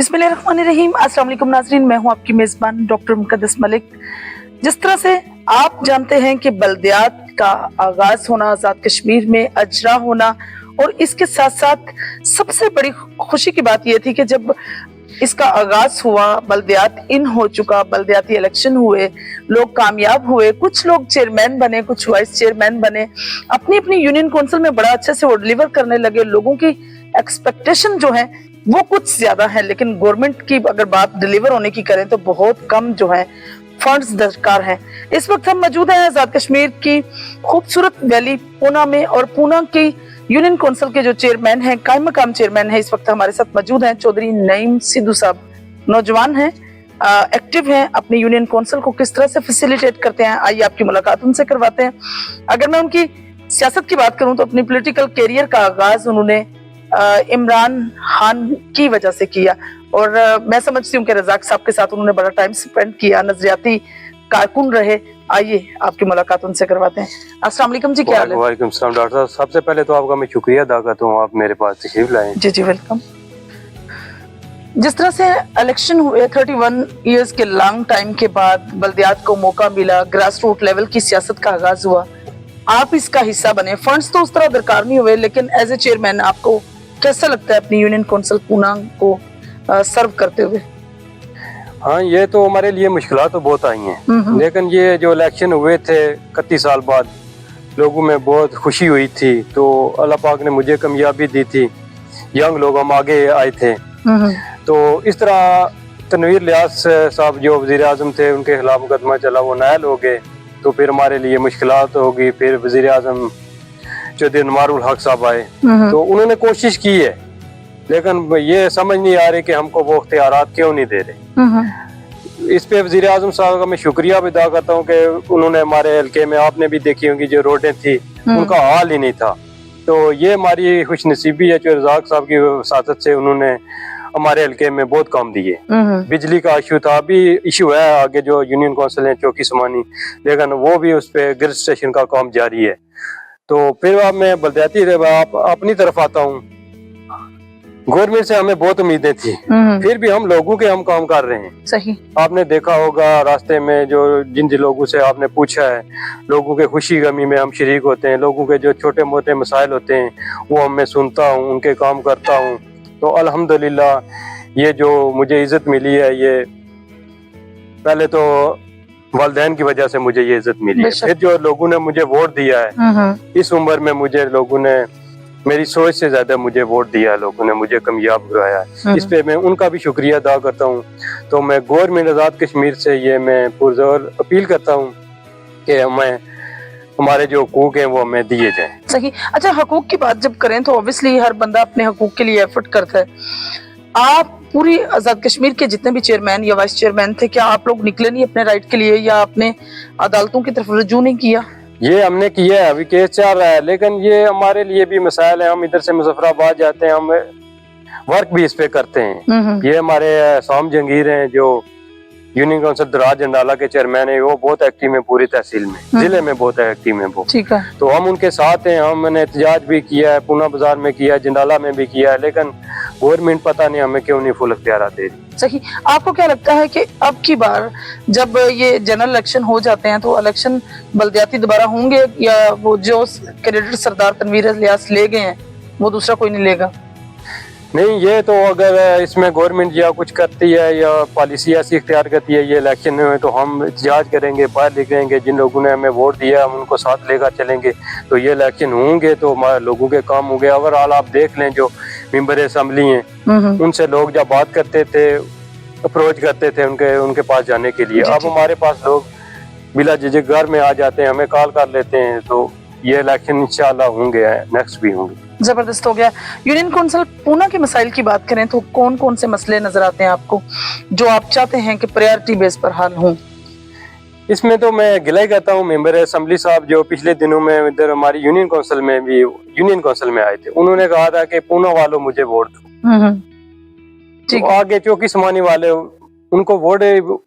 बिस्मिल्लाहिर्रहमानिर्रहीम। अस्सलाम वालेकुम नाज़रीन, मैं हूं आपकी मेज़बान डॉक्टर मुक़द्दस मलिक। जिस तरह से आप जानते हैं कि बल्दियात का आगाज होना, आज़ाद कश्मीर में अजरा होना, और इसके साथ साथ सबसे बड़ी खुशी की बात यह थी कि जब इसका आगाज हुआ, बल्दियात इन हो चुका, बल्दियाती इलेक्शन हुए, लोग कामयाब हुए, कुछ लोग चेयरमैन बने, कुछ वाइस चेयरमैन बने, अपनी अपनी यूनियन काउंसिल में बड़ा अच्छे से वो डिलीवर करने लगे। लोगों की एक्सपेक्टेशन जो है वो कुछ ज्यादा है, लेकिन गवर्नमेंट की अगर बात डिलीवर होने की करें तो बहुत कम जो है फंड्स दरकार हैं। इस वक्त हम मौजूद हैं आज़ाद कश्मीर की खूबसूरत वैली पूना में, और पूना की यूनियन काउंसिल के जो चेयरमैन हैं, कायम मकाम चेयरमैन है, इस वक्त हमारे साथ मौजूद हैं चौधरी नईम सिद्धू साहब। नौजवान हैं, एक्टिव हैं, अपनी यूनियन काउंसिल को किस तरह से फैसिलिटेट करते हैं, आइए आपकी मुलाकात उनसे करवाते हैं। अगर मैं उनकी सियासत की बात करूं तो अपनी पॉलिटिकल कैरियर का आगाज उन्होंने इमरान खान की वजह से किया, और मैं समझती हूँ कि रज़ाक साहब के साथ उन्होंने बड़ा टाइम स्पेंड किया, नजरियाती कारकुन रहे। आइए आपकी मुलाकात उनसे करवाते हैं। अस्सलाम वालेकुम जी, क्या हाल है? वालेकुम सलाम डॉक्टर साहब, सबसे पहले तो आपका मैं शुक्रिया अदा करता हूँ, आप मेरे पास तशरीफ लाए। जी जी वेलकम। जिस तरह से इलेक्शन हुए 31 इयर्स के लॉन्ग टाइम के बाद बल्दियात को मौका मिला, ग्रास रूट लेवल की सियासत का आगाज हुआ, आप इसका हिस्सा बने। फंड्स तो उस तरह दरकार नहीं हुए, लेकिन एज ए चेयरमैन आपको कैसा लगता है अपनी यूनियन काउंसिल पूना को सर्व करते हुए? हाँ, ये तो हमारे लिए मुश्किलात तो बहुत आई हैं, लेकिन ये जो इलेक्शन हुए थे 31 साल बाद, लोगों में बहुत खुशी हुई थी, तो अल्लाह पाक ने मुझे कामयाबी दी थी। यंग लोग हम आगे आए थे, तो इस तरह तनवीर लियाज साहब जो वजीर आजम थे, उनके खिलाफ मुकदमा चला, वो नायल हो गए, तो फिर हमारे लिए मुश्किलात होगी। फिर वजीर आजम चौधरी नमारुल हक साहब आए, तो उन्होंने कोशिश की है, लेकिन ये समझ नहीं आ रही कि हमको वो इख्तियारात क्यों नहीं दे रहे। इस पे वजीर आजम साहब का मैं शुक्रिया भी अदा करता हूँ कि उन्होंने हमारे हल्के में, आपने भी देखी होंगी जो रोडें थी, उनका हाल ही नहीं था। तो ये हमारी खुशनसीबी है, जो रज़ाक साहब की वसातत से उन्होंने हमारे हल्के में बहुत काम दिए। बिजली का इशू था, अभी इशू है आगे जो यूनियन काउंसिल है चौकी समानी, लेकिन वो भी उस पे गिर स्टेशन का काम जारी है। तो फिर अब मैं बल्दियाती अपनी तरफ आता हूँ। गवर्नमेंट से हमें बहुत उम्मीदें थी, फिर भी हम लोगों के हम काम कर रहे हैं। सही। आपने देखा होगा रास्ते में जो जिन लोगों से आपने पूछा है, लोगों के खुशी गमी में हम शरीक होते हैं, लोगों के जो छोटे मोटे मसाइल होते हैं वो मैं सुनता हूँ, उनके काम करता हूँ। तो अल्हम्दुलिल्लाह ये जो मुझे इज्जत मिली है, ये पहले तो वालिदैन की वजह से मुझे ये इज्जत मिली है, फिर जो लोगों ने मुझे वोट दिया है, इस उम्र में मुझे लोगों ने मेरी सोच से ज्यादा मुझे वोट दिया है, लोगों ने मुझे कामयाब कराया है। इस पे मैं उनका भी शुक्रिया अदा करता हूँ। तो मैं गवर्नमेंट आज़ाद कश्मीर से ये मैं पुरजोर अपील करता हूँ कि हमें हमारे जो हकूक हैं वो हमें दिए जाएं। सही। अच्छा, हकूक की बात जब करें तो ऑब्वियसली हर बंदा अपने हकूक के लिए एफर्ट करता है। आप पूरी आज़ाद कश्मीर के जितने भी चेयरमैन या वाइस चेयरमैन थे, क्या आप लोग निकले नहीं अपने राइट के लिए, या आपने अदालतों की तरफ रुजू नहीं किया? ये हमने किया है, अभी केस चल रहा है, लेकिन ये हमारे लिए भी मसाइल है। हम इधर से मुजफ्फराबाद जाते हैं, हम वर्क भी इस पे करते हैं। ये हमारे साम जंगीर हैं जो यूनियन काउंसिल दराज जंडाला के चेयरमैन है, वो बहुत एक्टिव है पूरी तहसील में, जिले में बहुत एक्टिव है वो। ठीक है। तो हम उनके साथ हैं, हमने एहतजाज भी किया है, पूना बाजार में किया है, जंडाला में भी किया है, लेकिन गवर्नमेंट पता नहीं हमें क्यों नहीं फुल इख्तियार दे रही। सही। आपको क्या लगता है कि अब की बार जब ये जनरल इलेक्शन हो जाते हैं तो इलेक्शन बल्दियाती दोबारा होंगे, या वो जो कैडेट सरदार तनवीर लियाज ले गए हैं वो दूसरा कोई नहीं लेगा? नहीं, ये तो अगर इसमें गवर्नमेंट या कुछ करती है या पॉलिसी ऐसी इख्तियार करती है ये इलेक्शन में, तो हम एहतजाज करेंगे, बाहर निकलेंगे, जिन लोगों ने हमें वोट दिया हम उनको साथ लेकर चलेंगे। तो ये इलेक्शन होंगे तो हमारे लोगों के काम होंगे। ओवरऑल आप देख लें, जो मेंबर असम्बली हैं उनसे लोग जब बात करते थे, अप्रोच करते थे उनके पास जाने के लिए, अब हमारे पास लोग बिला झिझक घर में आ जाते हैं, हमें कॉल कर लेते हैं। तो ये इलेक्शन इंशाल्लाह होंगे, नेक्स्ट भी होंगे। जबरदस्त हो गया। यूनियन काउंसिल पूना के मसाइल की बात करें तो कौन कौन से मसले नजर आते हैं आपको जो आप चाहते हैं कि प्रायोरिटी बेस पर हल हों? इसमें तो मैं गिला ही करता हूँ, मेंबर असम्बली साहब जो पिछले दिनों में इधर हमारी यूनियन काउंसिल में आए थे, उन्होंने कहा था कि पूना वालों मुझे वोट दो। तो आगे चौकी समानी वाले उनको वोट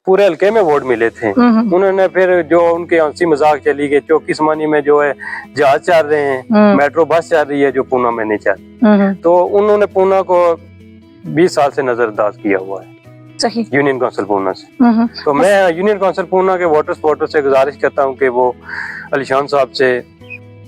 पूरे हल्के में वोट मिले थे। उन्होंने फिर जो उनके हंसी मजाक चली गई, चौकी समानी में जो है जहाज चल रहे हैं, मेट्रो बस चल रही है जो पूना में नहीं चल, तो उन्होंने पूना को 20 साल से नजरअंदाज किया हुआ है सही। यूनियन काउंसिल पूना से। तो मैं यूनियन काउंसिल पूना के वाटर सपोर्टर से गुजारिश करता हूँ कि वो अलीशान साहब से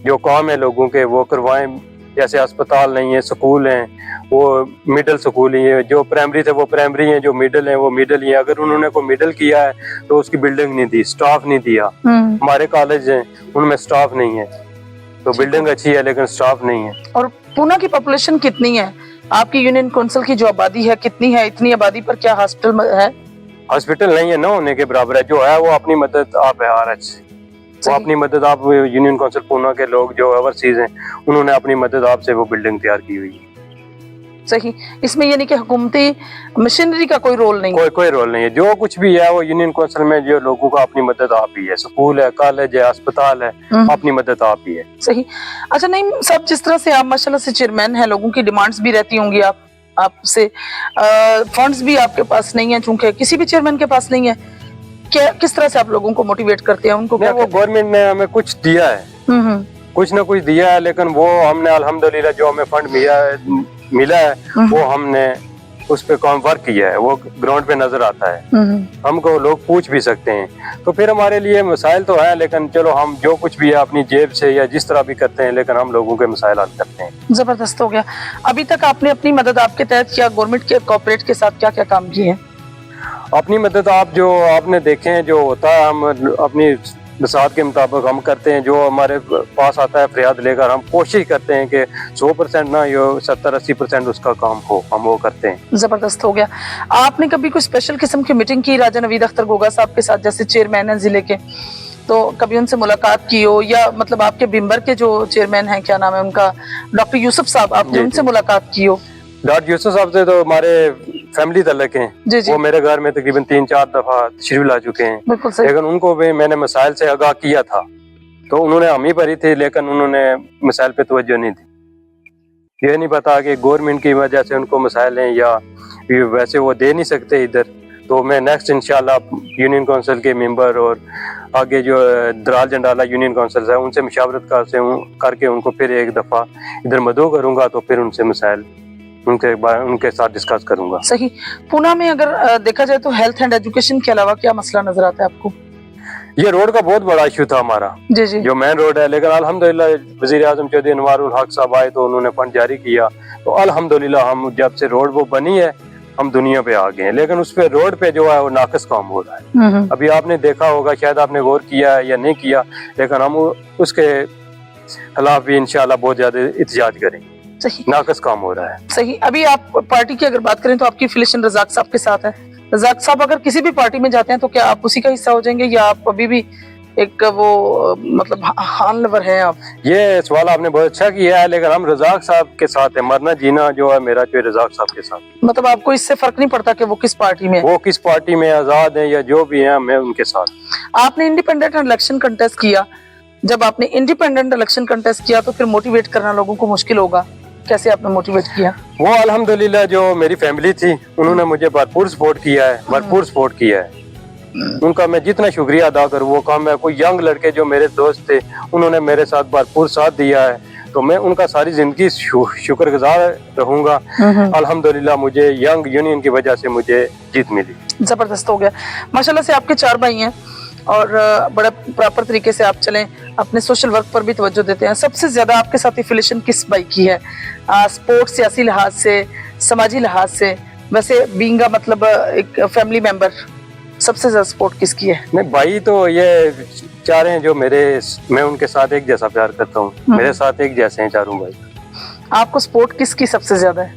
जो काम है लोगों के वो करवाएं। जैसे अस्पताल नहीं है, स्कूल हैं, वो मिडिल स्कूल ही है, जो प्राइमरी थे वो प्राइमरी हैं, जो मिडिल हैं वो मिडिल ही है। अगर उन्होंने कोई मिडिल किया है तो उसकी बिल्डिंग नहीं दी, स्टाफ नहीं दिया। हमारे कॉलेज हैं उनमें स्टाफ नहीं है, तो बिल्डिंग अच्छी है लेकिन स्टाफ नहीं है। और पूना की पॉपुलेशन कितनी है? आपकी यूनियन काउंसिल की जो आबादी है कितनी है? इतनी आबादी पर क्या हॉस्पिटल है? हॉस्पिटल नहीं है, ना होने के बराबर है। जो है वो अपनी मदद आप है आरएच, वो अपनी मदद आप यूनियन काउंसिल पूना के लोग जो ओवरसीज हैं उन्होंने अपनी मदद आपसे वो बिल्डिंग तैयार की हुई है। सही। इसमें यानी कि हुकूमती मशीनरी का कोई रोल नहीं? कोई रोल नहीं है। जो कुछ भी है वो यूनियन काउंसिल में जो लोगों का अपनी मदद आप ही है। स्कूल है, कॉलेज है, अस्पताल है, अपनी मदद आप ही है। सही। अच्छा नहीं सब, जिस तरह से आप माशाल्लाह से चेयरमैन हैं, लोगों की डिमांड्स भी रहती होंगी आपसे, फंड्स भी आपके पास नहीं है, चूंकि किसी भी चेयरमैन के पास नहीं है, क्या किस तरह से आप लोगों को मोटिवेट करते हैं? उनको वो गवर्नमेंट ने हमें कुछ दिया है, कुछ ना कुछ दिया है, लेकिन वो हमने अल्हम्दुलिल्लाह जो हमें फंड मिला है वो हमने उस पे काम वर्क किया है, वो ग्राउंड पे नजर आता है। हमको लोग पूछ भी सकते हैं, तो फिर हमारे लिए मसाइल तो है, लेकिन चलो हम जो कुछ भी है अपनी जेब से या जिस तरह भी करते हैं, लेकिन हम लोगों के मसाइल हल करते हैं। जबरदस्त हो गया। अभी तक आपने अपनी मदद आपके तहत या गवर्नमेंट के कॉर्पोरेट के साथ क्या क्या काम किए हैं? अपनी मदद जो आपने देखे हैं जो होता है, हम अपनी नसात के मुताबिक हम करते हैं। जो हमारे पास आता है फरियाद लेकर, हम कोशिश करते हैं कि 100% ना, ये 70-80% उसका काम हो, हम वो करते हैं। जबरदस्त हो गया। आपने कभी कोई स्पेशल किस्म की मीटिंग की राजा नवीद अख्तर गोगा साहब के साथ, जैसे चेयरमैन है जिले के, तो कभी उनसे मुलाकात की हो, या मतलब आपके बिम्बर के जो चेयरमैन हैं, क्या नाम है उनका, डॉक्टर यूसुफ साहब, आपने उनसे मुलाकात की हो? डॉक्टर यूसुफ साहब से तो हमारे फैमिली तलक हैं, वो मेरे घर में तकरीबन 3-4 दफा तशरीफ ला चुके हैं। लेकिन उनको भी मैंने मसाइल से आगाह किया था, तो उन्होंने हम ही भरी थी, लेकिन उन्होंने मसाइल पे तवज्जो नहीं दी। ये नहीं पता कि गवर्नमेंट की वजह से उनको मसाइल हैं या वैसे वो दे नहीं सकते इधर। तो मैं नेक्स्ट इंशाल्लाह यूनियन काउंसिल के मेंबर और आगे जो दराल जंडाला यूनियन काउंसिल है उनसे मशावरत करके उनको फिर एक दफा इधर मदऊ करूंगा, तो फिर उनसे मसाइल उनके साथ डिस्कस करूंगा। सही। पूना में अगर देखा जाए तो हेल्थ एंड एजुकेशन के अलावा क्या मसला नजर आता है आपको? ये रोड का बहुत बड़ा इशू था हमारा, जी जी, जो मेन रोड है, लेकिन अल्हम्दुलिल्लाह वजीर आजम चौधरी अनवारुल हक साहब आए तो उन्होंने फंड जारी किया, तो अल्हम्दुलिल्लाह हम जब से रोड वो बनी है हम दुनिया पे आ गए हैं। लेकिन उस पे रोड पे जो है वो नाकस काम हो रहा है। अभी आपने देखा होगा, शायद आपने गौर किया है या नहीं किया, लेकिन हम उसके खिलाफ भी इंशाल्लाह बहुत ज्यादा एहतजाज करेंगे। सही। नाकस काम हो रहा है। सही। अभी आप पार्टी की अगर बात करें तो आपकी एफिलिएशन रजाक साहब के साथ है। रजाक साहब अगर किसी भी पार्टी में जाते हैं तो क्या आप उसी का हिस्सा हो जाएंगे, या आप अभी भी एक वो मतलब हान लवर हैं आप? ये सवाल आपने बहुत अच्छा किया है, लेकिन हम रजाक साहब के साथ है। मरना जीना जो है मेरा जो रजाक साहब के साथ। मतलब आपको इससे फर्क नहीं पड़ता कि वो किस पार्टी में है? वो किस पार्टी में आजाद है या जो भी है, मैं उनके साथ। आपने इंडिपेंडेंट इलेक्शन कंटेस्ट किया, जब आपने इंडिपेंडेंट इलेक्शन कंटेस्ट किया तो फिर मोटिवेट करना लोगों को मुश्किल होगा, कैसे आपने मोटिवेट किया? वो अल्हम्दुलिल्लाह जो मेरी फैमिली थी उन्होंने मुझे भरपूर सपोर्ट किया है, भरपूर सपोर्ट किया है। उनका मैं जितना शुक्रिया अदा करूँ वो काम है। कोई यंग लड़के जो मेरे दोस्त थे उन्होंने मेरे साथ भरपूर साथ दिया है, तो मैं उनका सारी जिंदगी शुक्रगुजार रहूंगा। अल्हम्दुलिल्लाह मुझे यंग यूनियन की वजह से मुझे जीत मिली। जबरदस्त हो गया। माशाल्लाह से आपके 4 भाई हैं और बड़े प्रॉपर तरीके से आप चलें, अपने सोशल वर्क पर भी तवज्जो देते हैं। सबसे ज्यादा आपके साथ एफिलिएशन किस भाई की है? स्पोर्ट्स, सियासी लिहाज से, समाजी लिहाज से, वैसे बीइंग मतलब एक फैमिली मेंबर, सबसे ज्यादा सपोर्ट किसकी है? नहीं भाई तो ये चार हैं जो मैं उनके साथ एक जैसा प्यार करता हूँ, मेरे साथ एक जैसे हैं चारों भाई। आपको सपोर्ट किसकी सबसे ज्यादा है?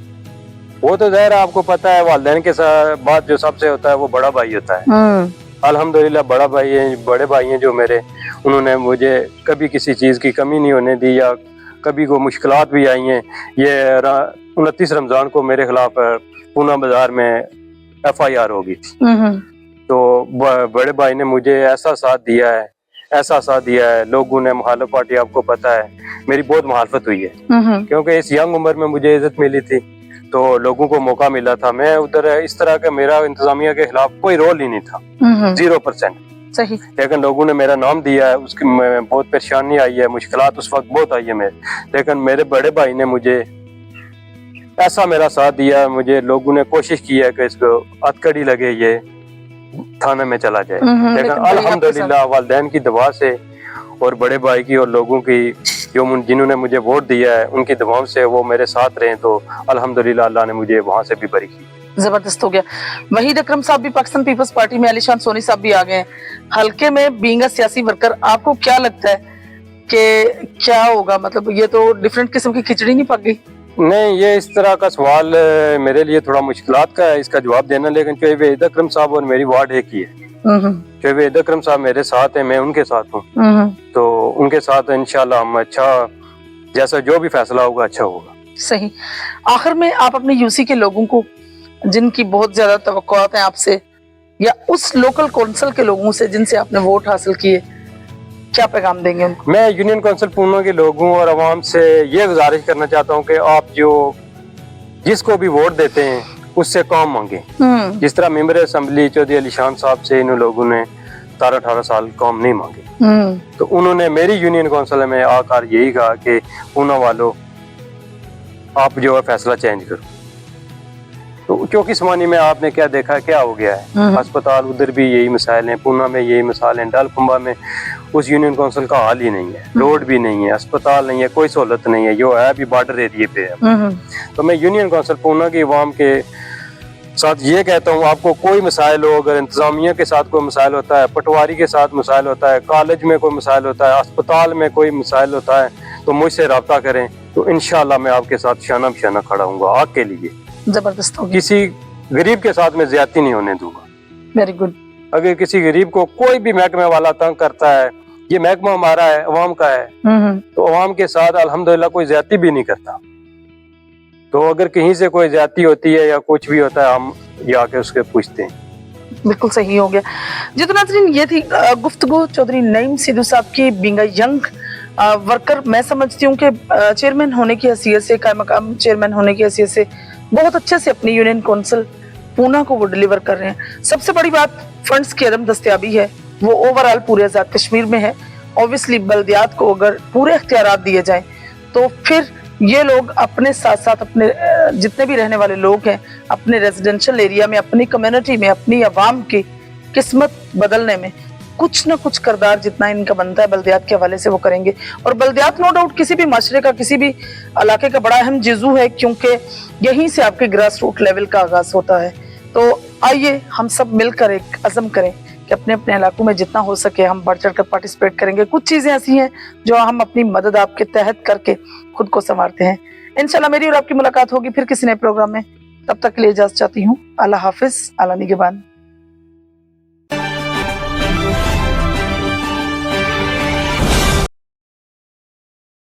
वो तो ज़ाहिर आपको पता है, वालिदैन के साथ बात जो सबसे होता है वो बड़ा भाई होता है। अल्हम्दुलिल्लाह बड़ा भाई है, बड़े भाई हैं जो मेरे, उन्होंने मुझे कभी किसी चीज़ की कमी नहीं होने दी, या कभी को मुश्किलात भी आई हैं। ये 29 रमज़ान को मेरे खिलाफ पूना बाजार में FIR हो गई थी, तो बड़े भाई ने मुझे ऐसा साथ दिया है, ऐसा साथ दिया है। लोगों ने, मुखालिफ पार्टी आपको पता है मेरी बहुत मुखालफत हुई है, क्योंकि इस यंग उम्र में मुझे इज्जत मिली थी, तो लोगों को मौका मिला था। मैं उधर इस तरह का मेरा इंतजामिया के खिलाफ कोई रोल ही नहीं था, 0%। सही। लेकिन लोगों ने मेरा नाम दिया है, उसकी बहुत परेशानी आई है, मुश्किलात उस वक्त बहुत आई है मेरे, लेकिन मेरे बड़े भाई ने मुझे ऐसा मेरा साथ दिया, मुझे लोगों ने कोशिश की है कि इसको हथकड़ी लगे, ये थाने में चला जाए, लेकिन अल्हम्दुलिल्लाह वालिदैन की दुआ से और बड़े भाई की और लोगों की जिन्होंने मुझे वोट दिया है उनकी दुआओं से वो मेरे साथ रहे, तो अल्हम्दुलिल्लाह अल्लाह ने मुझे वहां से भी बरी की। जबरदस्त हो गया। वहीद अकरम साहब भी पाकिस्तान पीपल्स पार्टी में, अलीशान सोनी साहब भी आ गए हैं हल्के में। बीइंग अ सियासी वर्कर, आपको क्या लगता है कि क्या होगा? मतलब ये तो डिफरेंट किस्म की खिचड़ी नहीं पक गई? नहीं, ये इस तरह का सवाल मेरे लिए थोड़ा मुश्किलात का है इसका जवाब देना, लेकिन चौधरी वहीद अकरम साहब और मेरी वार्ड एक ही है। चौधरी वहीद अकरम साहब मेरे साथ हैं, मैं उनके साथ हूँ, तो उनके साथ इंशाल्लाह हम अच्छा, जैसा जो भी फैसला होगा अच्छा होगा। सही। आखिर में आप अपने यूसी के लोगों को, जिनकी बहुत ज्यादा तवक्कुआत हैं आपसे, या उस लोकल कौंसिल के लोगों से जिनसे आपने वोट हासिल किए, क्या पैगाम देंगे उनको? मैं यूनियन काउंसिल पूना के लोगों और आवाम से ये गुजारिश करना चाहता हूँ कि आप जो जिसको भी वोट देते हैं उससे काम मांगे। जिस तरह मेंबर असेंबली चौधरी अलीशान साहब से इन लोगों ने 17-18 साल काम नहीं मांगे, तो उन्होंने मेरी यूनियन काउंसिल में आकर यही कहा कि पूना वालों आप जो है फैसला चेंज करो। तो चौकी समानी में आपने क्या देखा, क्या हो गया है? अस्पताल उधर भी यही मिसाइल हैं, पूना में यही मिसाल है, डालकुंबा में उस यूनियन काउंसिल का हाल ही नहीं है, रोड भी नहीं है, अस्पताल नहीं है, कोई सहूलत नहीं है, जो है अभी बॉर्डर एरिए पे है। तो मैं यूनियन काउंसिल पूना की अवाम के साथ ये कहता हूँ, आपको कोई मसाइल हो, अगर इंतजामिया के साथ कोई मसाइल होता है, पटवारी के साथ मसाइल होता है, कॉलेज में कोई मसाइल होता है, अस्पताल में कोई मसाइल होता है, तो मुझसे रब्ता करें, तो इंशाल्लाह मैं आपके साथ शाना बशाना खड़ा हूँ आग के लिए। जबरदस्त होगी। किसी गरीब के साथ मैं ज्यादती नहीं होने दूंगा। Very good. अगर किसी गरीब को कोई भी महकमे वाला तंग करता है, ये महकमा हमारा है, अवाम का है, तो अवाम के साथ अल्हम्दुलिल्लाह कोई ज्यादती भी नहीं करता। तो अगर कहीं से कोई ज्यादती होती है या कुछ भी होता है, हम जाके उसके पूछते हैं। बिल्कुल सही हो गया जी। तो नाज़रीन, ये थी गुफ्तगू चौधरी नईम सिद्धू साहब की। बीइंग अ यंग वर्कर, मैं समझती हूँ कि चेयरमैन होने की हैसियत से, कायम मकाम चेयरमैन होने की हैसियत से बहुत अच्छे से अपनी यूनियन काउंसिल पूना को वो डिलीवर कर रहे हैं। सबसे बड़ी बात फंड्स की अदम दस्तयाबी है, वो ओवरऑल पूरे आज़ाद कश्मीर में है। ऑब्वियसली बल्दियात को अगर पूरे इख्तियारात दिए जाएं तो फिर ये लोग अपने साथ साथ अपने जितने भी रहने वाले लोग हैं, अपने रेजिडेंशियल एरिया में, अपनी कम्युनिटी में, अपनी आवाम की किस्मत बदलने में कुछ ना कुछ किरदार जितना इनका बनता है बल्दियात के हवाले से वो करेंगे। और बल्दियात नो डाउट किसी भी माशरे का, किसी भी इलाके का बड़ा अहम जिज़ू है, क्योंकि यहीं से आपके ग्रास रूट लेवल का आगाज होता है। तो आइए हम सब मिलकर एक अज़म करें कि अपने अपने इलाकों में जितना हो सके हम बढ़ चढ़ कर पार्टिसिपेट करेंगे। कुछ चीज़ें ऐसी हैं जो हम अपनी मदद आपके तहत करके खुद को संवारते हैं। इंशाल्लाह मेरी और आपकी मुलाकात होगी फिर किसी नए प्रोग्राम में। तब तक के लिए इजाज़त चाहती हूँ। अल्लाह हाफिज़, अल्लाह निगहबान।